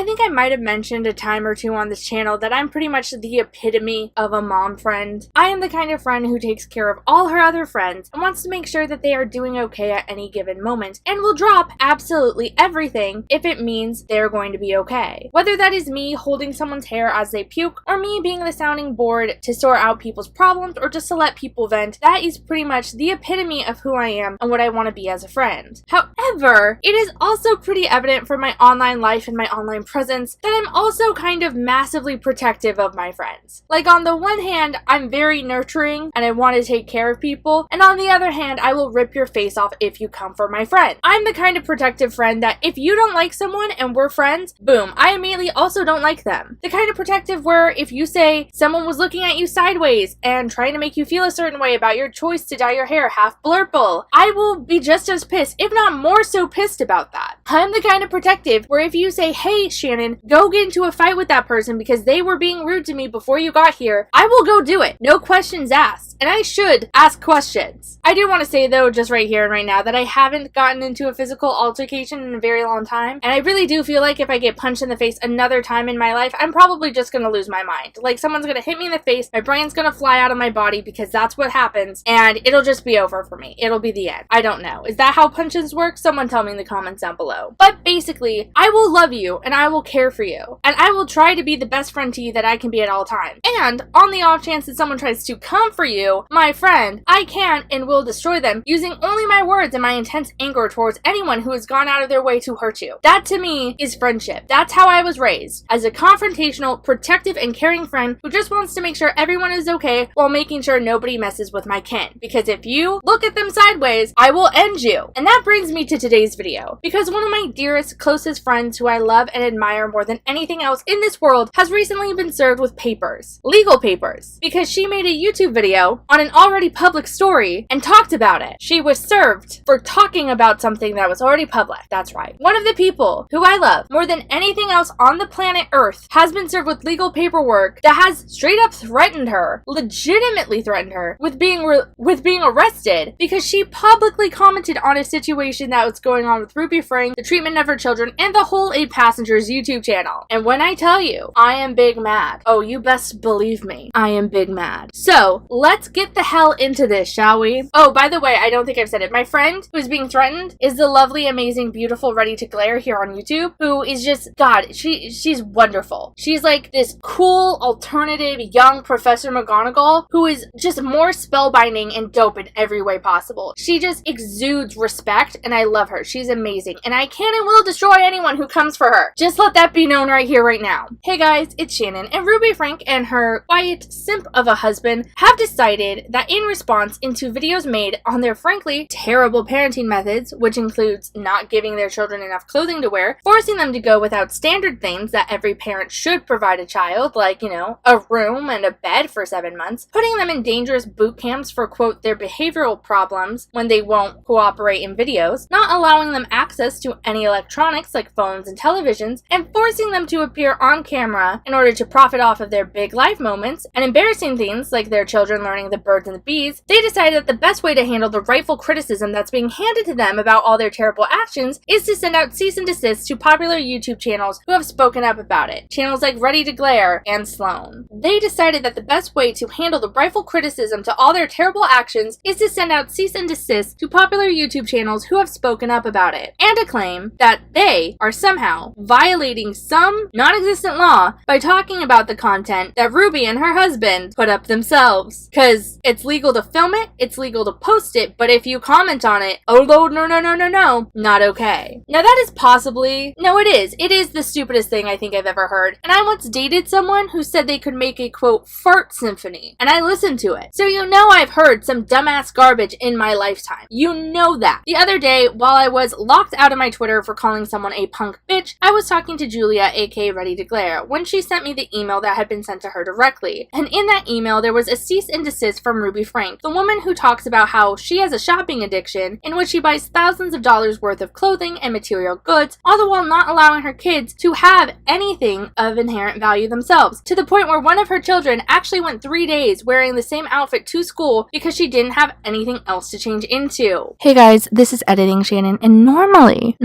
think I might have mentioned a time or two on this channel that I'm pretty much the epitome of a mom friend. I am the kind of friend who takes care of all her other friends and wants to make sure that they are doing okay at any given moment, and will drop absolutely everything if it means they're going to be okay. Whether that is me holding someone's hair as they puke, or me being the sounding board to sort out people's problems, or just to let people vent, that is pretty much the epitome of who I am and what I want to be as a friend. However, it is also pretty evident from my online life and my online presence that I'm also kind of massively protective of my friends. Like, on the one hand, I'm very nurturing and I want to take care of people, and on the other hand, I will rip your face off if you come for my friend. I'm the kind of protective friend that if you don't like someone and we're friends, boom, I immediately also don't like them. The kind of protective where if you say someone was looking at you sideways and trying to make you feel a certain way about your choice to dye your hair half blurple, I will be just as pissed, if not more so pissed about that. I'm the kind of protective where if you say, hey Shannon, go get into a fight with that person because they were being rude to me before you got here, I will go do it. No questions asked. And I should ask questions. I do want to say though, just right here and right now, that I haven't gotten into a physical altercation in a very long time. And I really do feel like if I get punched in the face another time in my life, I'm probably just going to lose my mind. Like, someone's going to hit me in the face, my brain's going to fly out of my body because that's what happens, and it'll just be over for me. It'll be the end. I don't know. Is that how punches work? Someone tell me in the comments down below. But basically, I will love you and I will care for you. And I will try to be the best friend to you that I can be at all times. And on the off chance that someone tries to come for you, my friend, I can and will destroy them using only my words and my intense anger towards anyone who has gone out of their way to hurt you. That to me is friendship. That's how I was raised. As a confrontational, protective, and caring friend who just wants to make sure everyone is okay while making sure nobody messes with my kin. Because if you look at them sideways, I will end you. And that brings me to today's video. Because one of my dearest, closest friends who I love and admire more than anything else in this world has recently been served with papers. Legal papers. Because she made a YouTube video on an already public story and talked about it. She was served for talking about something that was already public. That's right. One of the people who I love more than anything else on the planet Earth has been served with legal paperwork that has straight up threatened her, legitimately threatened her, with being arrested because she publicly commented on a situation that was going on with Ruby Frank, the treatment of her children, and the whole 8 Passengers YouTube channel. And when I tell you, I am big mad. Oh, you best believe me. I am big mad. So, let's get the hell into this, shall we? Oh, by the way, I don't think I've said it. My friend who's being threatened is the lovely, amazing, beautiful Ready to Glare here on YouTube, who is just, God, she's wonderful. She's like this cool, alternative, young Professor McGonagall who is just more spellbinding and dope in every way possible. She just exudes respect, and I love her. She's amazing, and I can and will destroy anyone who comes for her. Just let that be known right here, right now. Hey guys, it's Shannon, and Ruby Frank and her quiet simp of a husband have decided that in response into videos made on their frankly terrible parenting methods, which includes not giving their children enough clothing to wear, forcing them to go without standard things that every parent should provide a child, like, you know, a room and a bed for 7 months, putting them in dangerous boot camps for, quote, their behavioral problems when they won't cooperate in videos, not allowing them access to any electronics like phones and televisions, and forcing them to appear on camera in order to profit off of their big life moments, and embarrassing things like their children learning the birds and the bees, they decided that the best way to handle the rightful criticism that's being handed to them about all their terrible actions is to send out cease and desist to popular YouTube channels who have spoken up about it. Channels like Ready to Glare and Sloan. They decided that the best way to handle the rightful criticism to all their terrible actions is to send out cease and desist to popular YouTube channels who have spoken up about it, and to claim that they are somehow violating some non-existent law by talking about the content that Ruby and her husband put up themselves. Cause it's legal to film it, it's legal to post it, but if you comment on it, oh no, not okay. Now that is possibly, no it is the stupidest thing I think I've ever heard. And I once dated someone who said they could make a, quote, fart symphony, and I listened to it. So you know I've heard some dumbass garbage in my lifetime. You know that. The other day, while I was locked out of my Twitter for calling someone a punk bitch, I was talking to Julia, aka Ready to Glare, when she sent me the email that had been sent to her directly. And in that email, there was a cease and desist from Ruby Frank, the woman who talks about how she has a shopping addiction in which she buys thousands of dollars worth of clothing and material goods, all the while not allowing her kids to have anything of inherent value themselves, to the point where one of her children actually went 3 days wearing the same outfit to school because she didn't have anything else to change into. Hey guys, this is Editing Shannon, and normally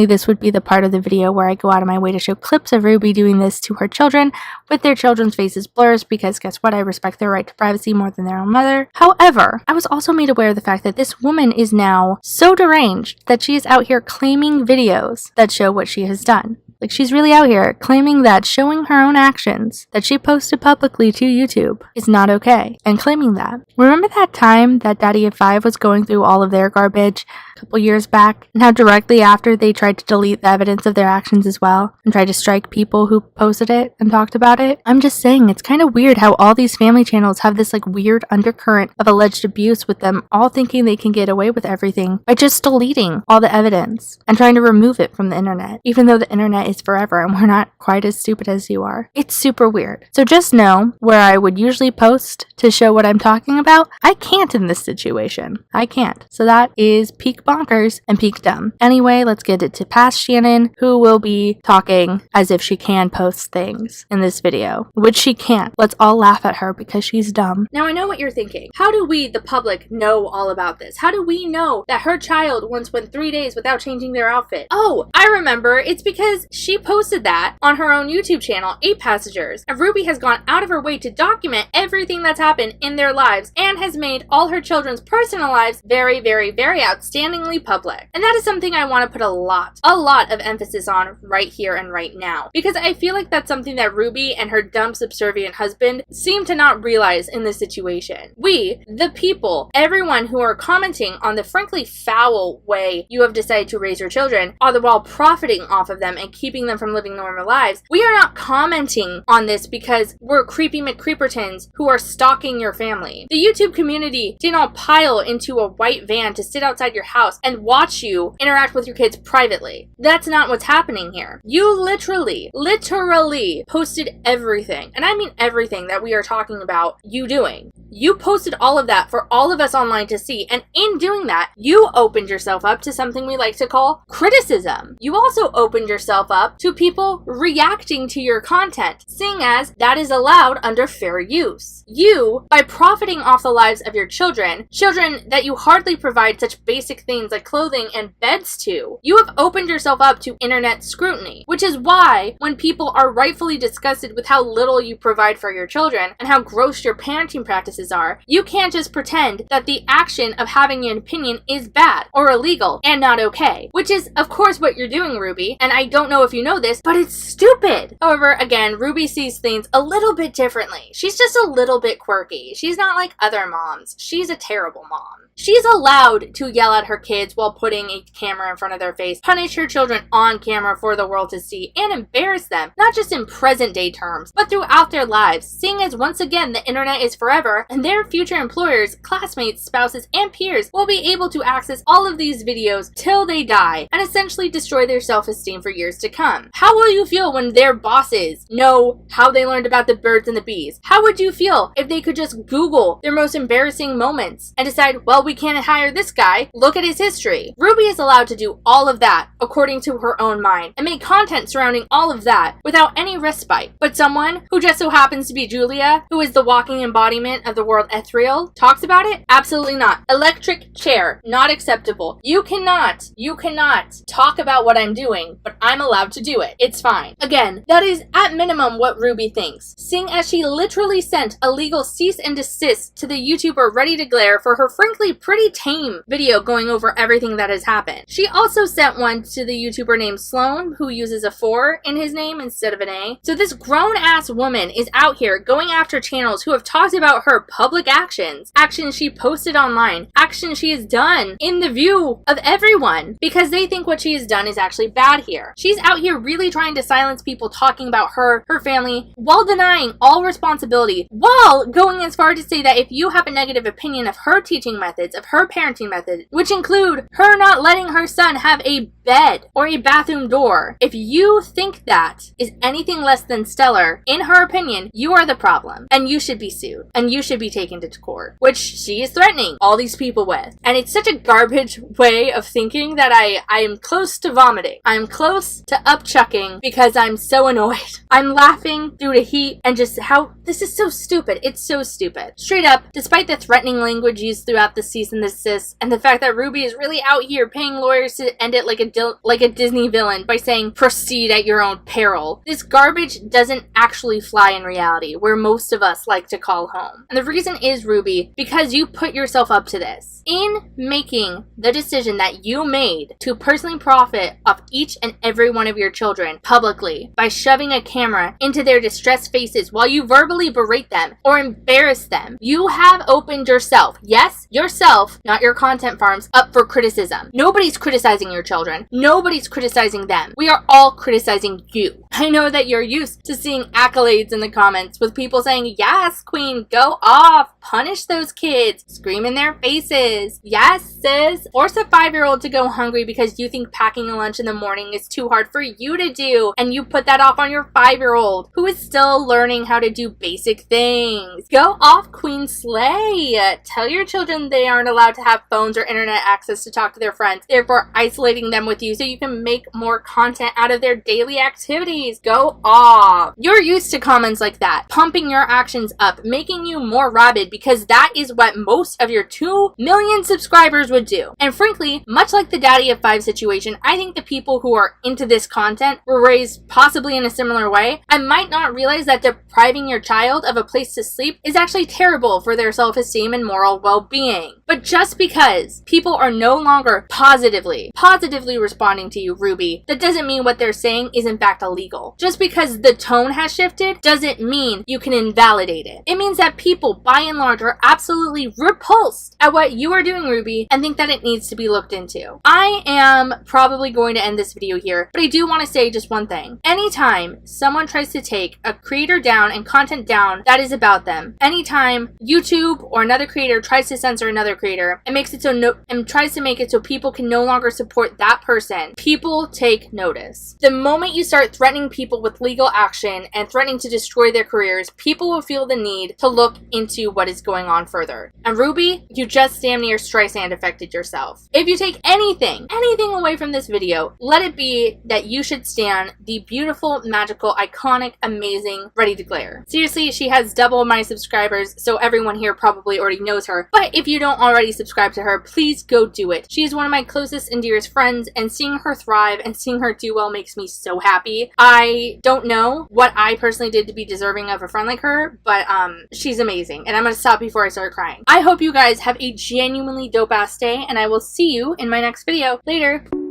this would be the part of the video where I go out of my my way to show clips of Ruby doing this to her children with their children's faces blurs because guess what? I respect their right to privacy more than their own mother. However, I was also made aware of the fact that this woman is now so deranged that she is out here claiming videos that show what she has done. Like, she's really out here claiming that showing her own actions that she posted publicly to YouTube is not okay, and claiming that. Remember that time that Daddy of 5 was going through all of their garbage a couple years back, and how directly after they tried to delete the evidence of their actions as well, and tried to strike people who posted it and talked about it? I'm just saying, it's kind of weird how all these family channels have this like weird undercurrent of alleged abuse with them all thinking they can get away with everything by just deleting all the evidence and trying to remove it from the internet, even though the internet is forever and we're not quite as stupid as you are. It's super weird. So just know, where I would usually post to show what I'm talking about, I can't in this situation. I can't. So that is peak bonkers and peak dumb. Anyway, let's get it to past Shannon, who will be talking as if she can post things in this video, which she can't. Let's all laugh at her because she's dumb. Now I know what you're thinking. How do we, the public, know all about this? How do we know that her child once went 3 days without changing their outfit? Oh, I remember. It's because she posted that on her own YouTube channel, 8 Passengers, and Ruby has gone out of her way to document everything that's happened in their lives and has made all her children's personal lives very, very, very outstandingly public. And that is something I want to put a lot of emphasis on right here and right now, because I feel like that's something that Ruby and her dumb subservient husband seem to not realize in this situation. We, the people, everyone who are commenting on the frankly foul way you have decided to raise your children, all the while profiting off of them and keeping them from living normal lives, we are not commenting on this because we're creepy McCreepertons who are stalking your family. The YouTube community didn't all pile into a white van to sit outside your house and watch you interact with your kids privately. That's not what's happening here. You literally posted everything, and I mean everything that we are talking about you doing. You posted all of that for all of us online to see, and in doing that, you opened yourself up to something we like to call criticism. You also opened yourself up to people reacting to your content, seeing as that is allowed under fair use. You, by profiting off the lives of your children that you hardly provide such basic things like clothing and beds to, you have opened yourself up to internet scrutiny, which is why when people are rightfully disgusted with how little you provide for your children and how gross your parenting practices are, you can't just pretend that the action of having an opinion is bad or illegal and not okay, which is of course what you're doing, Ruby, and I don't know if you know this, but it's stupid. However, again, Ruby sees things a little bit differently. She's just a little bit quirky. She's not like other moms. She's a terrible mom. She's allowed to yell at her kids while putting a camera in front of their face, punish her children on camera for the world to see, and embarrass them, not just in present day terms, but throughout their lives, seeing as once again the internet is forever, and their future employers, classmates, spouses, and peers will be able to access all of these videos till they die, and essentially destroy their self-esteem for years to come. How will you feel when their bosses know how they learned about the birds and the bees? How would you feel if they could just Google their most embarrassing moments and decide, well, we can't hire this guy, look at his history? Ruby is allowed to do all of that according to her own mind and make content surrounding all of that without any respite. But someone who just so happens to be Julia, who is the walking embodiment of the word ethereal, talks about it? Absolutely not. Electric chair, not acceptable. You cannot talk about what I'm doing, but I'm allowed to do it. It's fine. Again, that is at minimum what Ruby thinks, seeing as she literally sent a legal cease and desist to the YouTuber Ready to Glare for her frankly pretty tame video going over everything that has happened. She also sent one to the YouTuber named Sloan, who uses a 4 in his name instead of an A. So this grown-ass woman is out here going after channels who have talked about her public actions she posted online, actions she has done in the view of everyone, because they think what she has done is actually bad here. She's out here really trying to silence people talking about her family, while denying all responsibility, while going as far to say that if you have a negative opinion of her teaching methods, of her parenting methods, which include her not letting her son have a bed or a bathroom door, if you think that is anything less than stellar, in her opinion, you are the problem, and you should be sued, and you should be taken to court, which she is threatening all these people with. And it's such a garbage way of thinking that I am close to vomiting. I'm close to upchucking because I'm so annoyed. I'm laughing through the heat and just how this is so stupid. It's so stupid. Straight up, despite the threatening language used throughout this cease and desist, and the fact that Ruby is really out here paying lawyers to end it like a Disney villain by saying, proceed at your own peril. This garbage doesn't actually fly in reality, where most of us like to call home. And the reason is, Ruby, because you put yourself up to this. In making the decision that you made to personally profit off each and every one of your children publicly by shoving a camera into their distressed faces while you verbally berate them or embarrass them, you have opened yourself, yes, yourself, not your content farms, up for criticism. Nobody's criticizing your children. Nobody's criticizing them. We are all criticizing you. I know that you're used to seeing accolades in the comments with people saying, yes, queen, go off, punish those kids, scream in their faces. Yes, sis, force a 5-year-old to go hungry because you think packing a lunch in the morning is too hard for you to do, and you put that off on your 5-year-old who is still learning how to do basic things. Go off, queen slay. Tell your children they aren't allowed to have phones or internet access to talk to their friends, therefore isolating them with you so you can make more content out of their daily activities. Go off. You're used to comments like that, pumping your actions up, making you more rabid, because that is what most of your 2 million subscribers would do. And frankly, much like the Daddy of 5 situation, I think the people who are into this content were raised possibly in a similar way and might not realize that depriving your child of a place to sleep is actually terrible for their self-esteem and moral well-being. But just because people are no longer positively responding to you, Ruby, that doesn't mean what they're saying is in fact illegal. Just because the tone has shifted doesn't mean you can invalidate it. It means that people, by and large, are absolutely repulsed at what you are doing, Ruby, and think that it needs to be looked into. I am probably going to end this video here, but I do want to say just one thing. Anytime someone tries to take a creator down and content down that is about them, anytime YouTube or another creator tries to censor another creator and makes it so and tries to make it so people can no longer support that person, people take notice. The moment you start threatening people with legal action and threatening to destroy their careers, people will feel the need to look into what is going on further. And Ruby, you just damn near Streisand affected yourself. If you take anything away from this video, let it be that you should stand the beautiful, magical, iconic, amazing Ready to Glare. Seriously, she has double my subscribers, so everyone here probably already knows her. But if you don't already subscribe to her, please go do it. She is one of my closest and dearest friends, and seeing her thrive and seeing her do well makes me so happy. I don't know what I personally did to be deserving of a friend like her, but she's amazing, and I'm gonna stop before I start crying. I hope you guys have a genuinely dope ass day, and I will see you in my next video. Later.